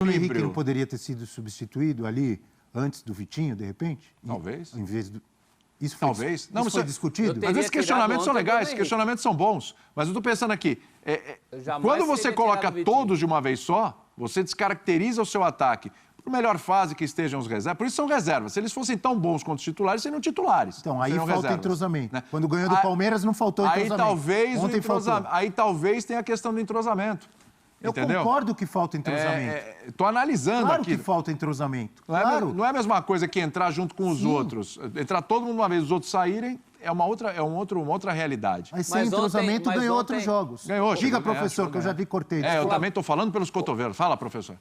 O Henrique não poderia ter sido substituído ali antes do Vitinho, de repente? Talvez. Em vez do... Isso foi, Talvez. Não, isso foi discutido? Mas esses questionamentos são legais, esses questionamentos são bons. Mas eu estou pensando aqui, quando você coloca todos de uma vez só, você descaracteriza o seu ataque. Por melhor fase que estejam os reservas, por isso são reservas. Se eles fossem tão bons quanto os titulares, seriam titulares. Então, aí falta reservas, entrosamento. né? Quando ganhou do Palmeiras, não faltou entrosamento. Aí talvez tenha a questão do entrosamento. Eu entendeu? Concordo que falta entrosamento. Estou analisando claro aqui. Que falta entrosamento. Não é a mesma coisa que entrar junto com os outros. Entrar todo mundo uma vez, os outros saírem, é uma outra realidade. Mas sem entrosamento ganhou outros jogos. Ganhou. Diga, professor, que eu já vi cortei. Eu também estou falando pelos cotovelos. Fala, professor.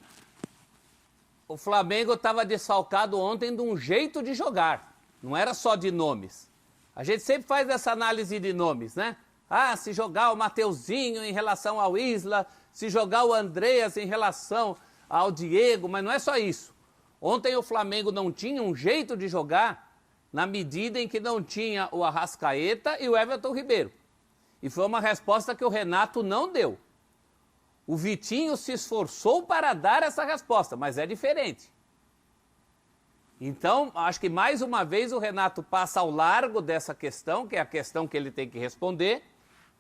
O Flamengo estava desfalcado ontem de um jeito de jogar. Não era só de nomes. A gente sempre faz essa análise de nomes, né? Ah, se jogar o Mateuzinho em relação ao Isla, se jogar o Andreas em relação ao Diego, mas não é só isso. Ontem o Flamengo não tinha um jeito de jogar na medida em que não tinha o Arrascaeta e o Everton Ribeiro. E foi uma resposta que o Renato não deu. O Vitinho se esforçou para dar essa resposta, mas é diferente. Então, acho que mais uma vez o Renato passa ao largo dessa questão, que é a questão que ele tem que responder.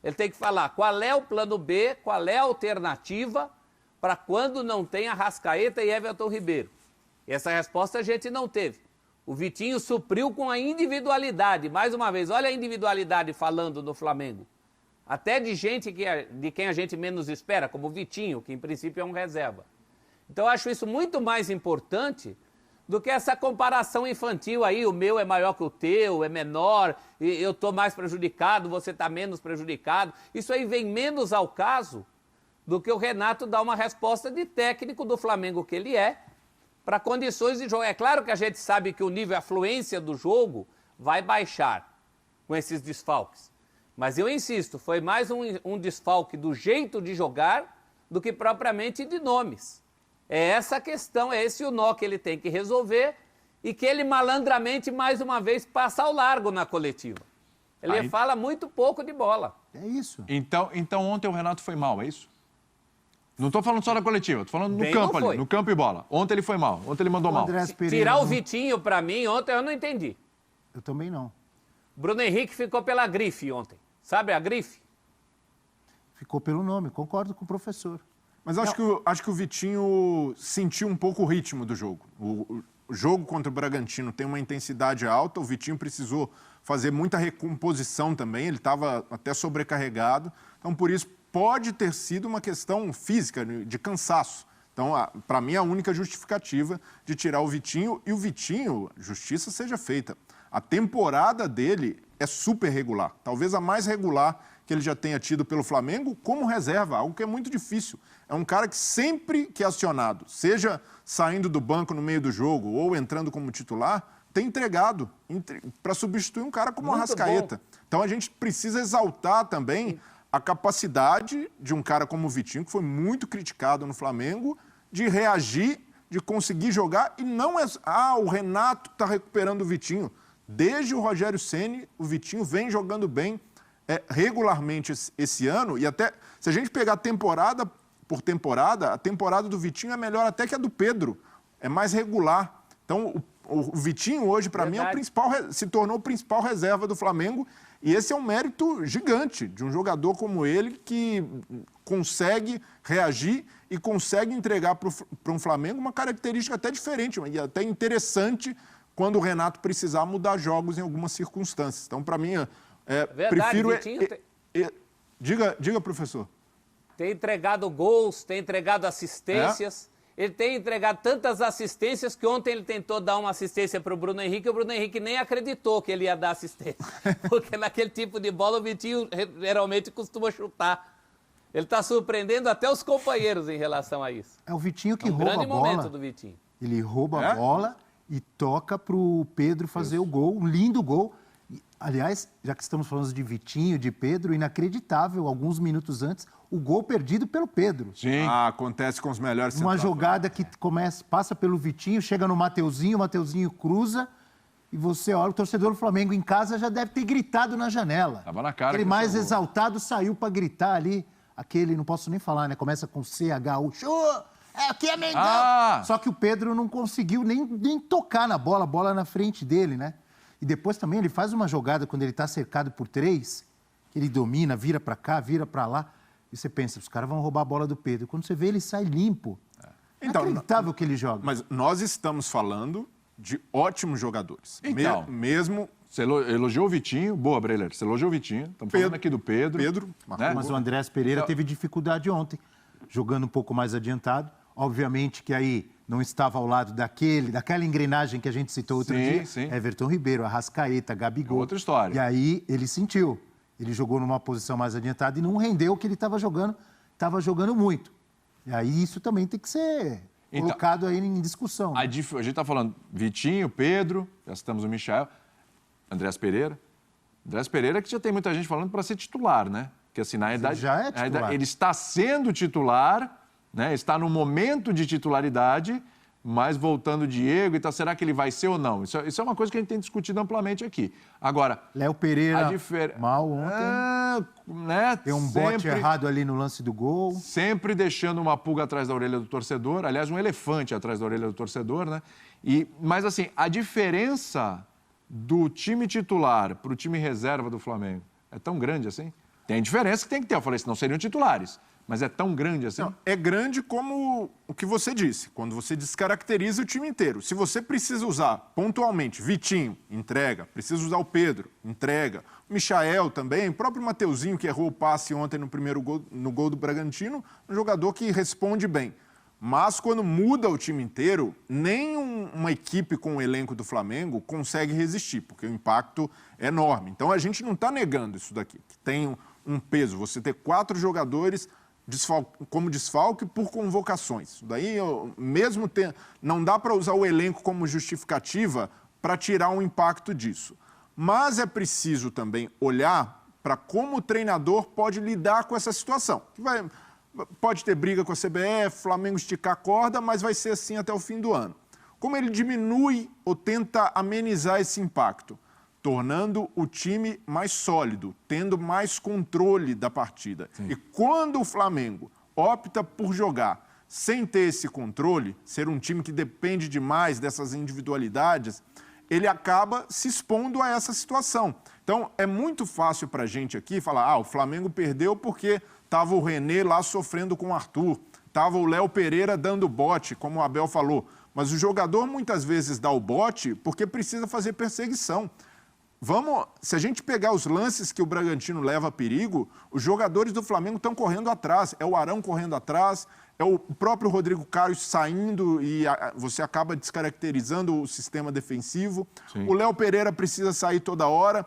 Ele tem que falar qual é o plano B, qual é a alternativa para quando não tem Arrascaeta e Everton Ribeiro. E essa resposta a gente não teve. O Vitinho supriu com a individualidade. Mais uma vez, olha a individualidade falando no Flamengo. Até de gente de quem a gente menos espera, como o Vitinho, que em princípio é um reserva. Então eu acho isso muito mais importante do que essa comparação infantil aí, o meu é maior que o teu, é menor, eu estou mais prejudicado, você está menos prejudicado. Isso aí vem menos ao caso do que o Renato dar uma resposta de técnico do Flamengo que ele é, para condições de jogo. É claro que a gente sabe que o nível, a fluência do jogo vai baixar com esses desfalques. Mas eu insisto, foi mais um desfalque do jeito de jogar do que propriamente de nomes. É essa a questão, é esse o nó que ele tem que resolver e que ele malandramente, mais uma vez, passa ao largo na coletiva. Ele fala muito pouco de bola. É isso. Então ontem o Renato foi mal, é isso? Não estou falando só da coletiva, estou falando no campo ali, no campo e bola. Ontem ele foi mal, ontem ele mandou mal. Tirar o Vitinho, para mim, ontem eu não entendi. Eu também não. Bruno Henrique ficou pela grife ontem. Sabe a grife? Ficou pelo nome, concordo com o professor. Mas acho que o Vitinho sentiu um pouco o ritmo do jogo. O jogo contra o Bragantino tem uma intensidade alta, o Vitinho precisou fazer muita recomposição também, ele estava até sobrecarregado. Então, por isso, pode ter sido uma questão física, de cansaço. Então, para mim, a única justificativa de tirar o Vitinho, e o Vitinho, justiça seja feita. A temporada dele é super regular, talvez a mais regular que ele já tenha tido pelo Flamengo como reserva, algo que é muito difícil. É um cara que sempre que é acionado, seja saindo do banco no meio do jogo ou entrando como titular, tem entregado para substituir um cara como o Arrascaeta. Então a gente precisa exaltar também a capacidade de um cara como o Vitinho, que foi muito criticado no Flamengo, de reagir, de conseguir jogar, e não é... o Renato está recuperando o Vitinho. Desde o Rogério Ceni, o Vitinho vem jogando bem regularmente esse ano, e até se a gente pegar temporada por temporada, a temporada do Vitinho é melhor até que a do Pedro, é mais regular. Então o Vitinho hoje, para mim, se tornou o principal reserva do Flamengo, e esse é um mérito gigante de um jogador como ele, que consegue reagir e consegue entregar para um Flamengo uma característica até diferente e até interessante quando o Renato precisar mudar jogos em algumas circunstâncias. Então, para mim, prefiro... Diga, professor. Tem entregado gols, tem entregado assistências. Ele tem entregado tantas assistências que ontem ele tentou dar uma assistência para o Bruno Henrique e o Bruno Henrique nem acreditou que ele ia dar assistência. Porque naquele tipo de bola o Vitinho geralmente costuma chutar. Ele está surpreendendo até os companheiros em relação a isso. É o Vitinho que rouba a bola. Um grande momento do Vitinho. Ele rouba a bola e toca para o Pedro fazer o gol, um lindo gol. Aliás, já que estamos falando de Vitinho, de Pedro, inacreditável, alguns minutos antes, o gol perdido pelo Pedro. Sim. Acontece com os melhores Uma jogada que passa pelo Vitinho, chega no Mateuzinho, o Mateuzinho cruza, e você olha, o torcedor do Flamengo em casa já deve ter gritado na janela. Tava na cara. Aquele mais exaltado saiu para gritar ali, aquele, não posso nem falar, né? Começa com CH, aqui é Mengão. Só que o Pedro não conseguiu nem tocar na bola, a bola na frente dele, né? E depois também ele faz uma jogada quando ele tá cercado por 3, ele domina, vira pra cá, vira pra lá, e você pensa, os caras vão roubar a bola do Pedro. Quando você vê, ele sai limpo. Então, inacreditável que ele joga. Mas nós estamos falando de ótimos jogadores. Então, mesmo... Você elogiou o Vitinho, boa, Breler, você elogiou o Vitinho, estamos falando aqui do Pedro. Né? Mas o Andrés Pereira teve dificuldade ontem, jogando um pouco mais adiantado. Obviamente que aí não estava ao lado daquela engrenagem que a gente citou outro dia. Sim. Everton Ribeiro, Arrascaeta, Gabigol. Outra história. E aí ele sentiu. Ele jogou numa posição mais adiantada e não rendeu o que ele estava jogando muito. E aí isso também tem que ser colocado aí em discussão. A gente está falando Vitinho, Pedro, já citamos o Michael, Andrés Pereira. Andrés Pereira que já tem muita gente falando para ser titular, né? Porque assim, na verdade, já é titular. Ele está sendo titular, né? Está no momento de titularidade, mas voltando o Diego, então será que ele vai ser ou não? Isso é uma coisa que a gente tem discutido amplamente aqui. Agora, Léo Pereira mal ontem. Né? Tem um bote errado ali no lance do gol. Sempre deixando uma pulga atrás da orelha do torcedor, aliás, um elefante atrás da orelha do torcedor, né? Mas assim, a diferença do time titular para o time reserva do Flamengo é tão grande assim? Tem diferença que tem que ter. Eu falei, senão seriam titulares. Mas é tão grande assim? Não, é grande como o que você disse, quando você descaracteriza o time inteiro. Se você precisa usar pontualmente Vitinho, entrega. Precisa usar o Pedro, entrega. O Michael também, o próprio Mateuzinho, que errou o passe ontem no gol do Bragantino, um jogador que responde bem. Mas quando muda o time inteiro, nem uma equipe com o elenco do Flamengo consegue resistir, porque o impacto é enorme. Então a gente não está negando isso daqui, que tem um peso. Você ter 4 jogadores como desfalque por convocações. Daí, mesmo não dá para usar o elenco como justificativa para tirar um impacto disso. Mas é preciso também olhar para como o treinador pode lidar com essa situação. Pode ter briga com a CBF, Flamengo esticar a corda, mas vai ser assim até o fim do ano. Como ele diminui ou tenta amenizar esse impacto? Tornando o time mais sólido, tendo mais controle da partida. Sim. E quando o Flamengo opta por jogar sem ter esse controle, ser um time que depende demais dessas individualidades, ele acaba se expondo a essa situação. Então, é muito fácil para a gente aqui falar, o Flamengo perdeu porque estava o René lá sofrendo com o Arthur, estava o Léo Pereira dando bote, como o Abel falou. Mas o jogador muitas vezes dá o bote porque precisa fazer perseguição. Se a gente pegar os lances que o Bragantino leva a perigo, os jogadores do Flamengo estão correndo atrás. É o Arão correndo atrás, é o próprio Rodrigo Caio saindo e você acaba descaracterizando o sistema defensivo. Sim. O Léo Pereira precisa sair toda hora.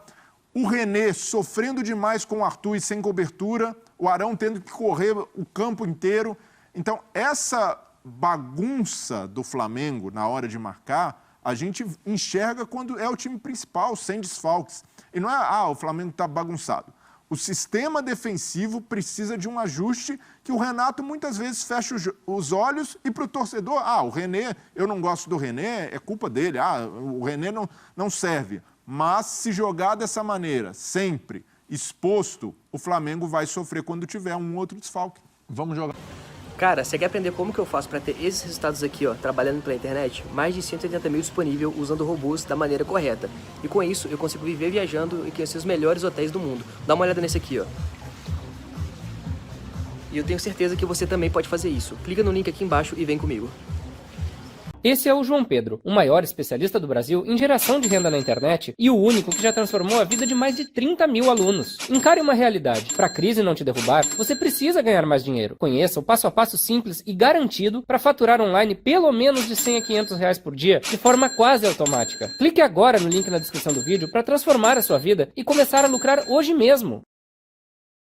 O René sofrendo demais com o Arthur e sem cobertura. O Arão tendo que correr o campo inteiro. Então, essa bagunça do Flamengo na hora de marcar, a gente enxerga quando é o time principal, sem desfalques. E não é, o Flamengo está bagunçado. O sistema defensivo precisa de um ajuste que o Renato muitas vezes fecha os olhos e para o torcedor, o René, eu não gosto do René, é culpa dele, o René não serve. Mas se jogar dessa maneira, sempre exposto, o Flamengo vai sofrer quando tiver um outro desfalque. Vamos jogar. Cara, você quer aprender como que eu faço para ter esses resultados aqui, trabalhando pela internet? Mais de 180 mil disponível usando robôs da maneira correta. E com isso, eu consigo viver viajando e conhecer os melhores hotéis do mundo. Dá uma olhada nesse aqui, E eu tenho certeza que você também pode fazer isso. Clica no link aqui embaixo e vem comigo. Esse é o João Pedro, o maior especialista do Brasil em geração de renda na internet e o único que já transformou a vida de mais de 30 mil alunos. Encare uma realidade. Para a crise não te derrubar, você precisa ganhar mais dinheiro. Conheça o passo a passo simples e garantido para faturar online pelo menos de 100 a 500 reais por dia, de forma quase automática. Clique agora no link na descrição do vídeo para transformar a sua vida e começar a lucrar hoje mesmo.